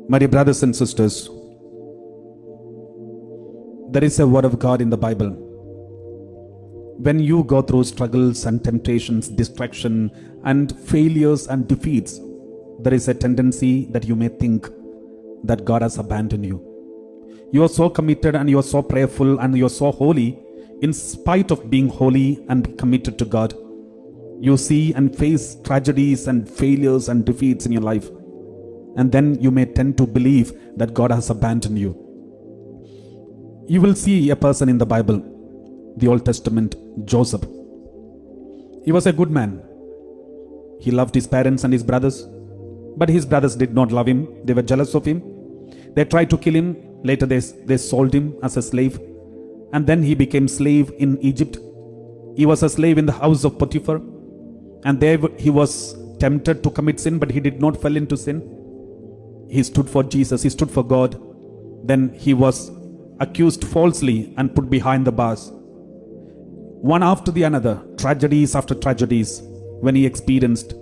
My dear brothers and sisters, there is a word of God in the Bible. When you go through struggles and temptations, distraction and failures and defeats, there is a tendency that you may think that God has abandoned you. You are so committed and you are so prayerful and you are so holy. In spite of being holy and committed to God, you see and face tragedies and failures and defeats in your life. And then you may tend to believe that God has abandoned you. You will see a person in the Bible, the Old Testament, Joseph. He was a good man. He loved his parents and his brothers, but his brothers did not love him. They were jealous of him. They tried to kill him. Later they sold him as a slave, and then he became slave in Egypt. He was a slave in the house of Potiphar, and there he was tempted to commit sin, but he did not fall into sin. He stood for Jesus, he stood for God. Then he was accused falsely and put behind the bars. One after the another, tragedies after tragedies, when he experienced.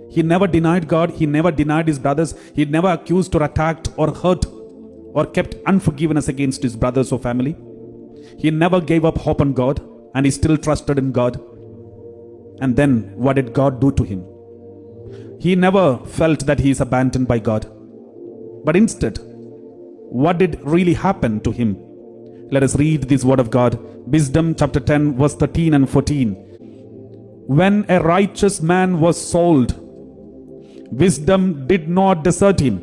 He never denied God, he never denied his brothers, he never accused or attacked or hurt or kept unforgiveness against his brothers or family. He never gave up hope on God, and he still trusted in God. And then what did God do to him? He never felt that he is abandoned by God. But instead, what did really happen to him? Let us read this word of God. Wisdom chapter 10 verse 13 and 14. When a righteous man was sold, wisdom did not desert him,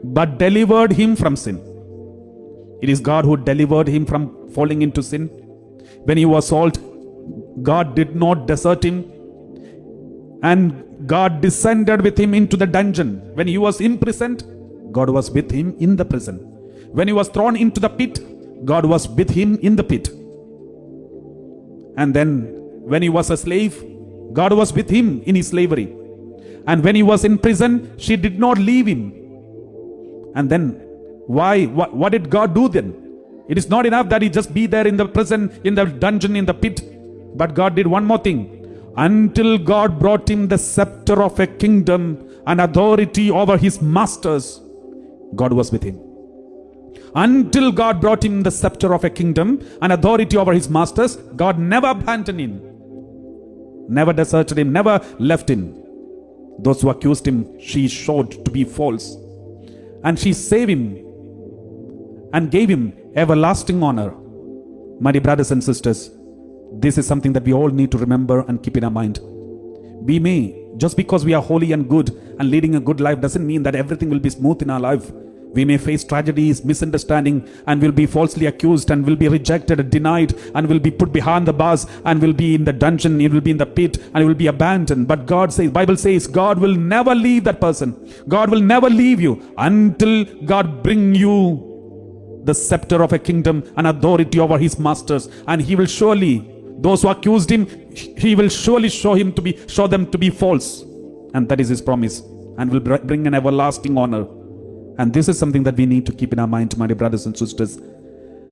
but delivered him from sin. It is God who delivered him from falling into sin. When he was sold, God did not desert him, and God descended with him into the dungeon. When he was imprisoned, God was with him in the prison. When he was thrown into the pit, God was with him in the pit. And then when he was a slave, God was with him in his slavery. And when he was in prison, she did not leave him. And then what did God do then? It is not enough that he just be there in the prison, in the dungeon, in the pit. But God did one more thing. Until God brought him the scepter of a kingdom and authority over his masters, God was with him. Until God brought him the scepter of a kingdom and authority over his masters, God never abandoned him, never deserted him, never left him. Those who accused him, she showed to be false. And she saved him and gave him everlasting honor. My dear brothers and sisters, this is something that we all need to remember and keep in our mind. We may, just because we are holy and good and leading a good life, doesn't mean that everything will be smooth in our life. We may face tragedies, misunderstanding, and will be falsely accused and will be rejected and denied and will be put behind the bars and will be in the dungeon, it will be in the pit and it will be abandoned. But God says, Bible says, God will never leave that person. God will never leave you until God bring you the scepter of a kingdom and authority over his masters. And he will surely, those who accused him, he will surely show them to be false. And that is his promise, and will bring an everlasting honor. And this is something that we need to keep in our mind, my dear brothers and sisters.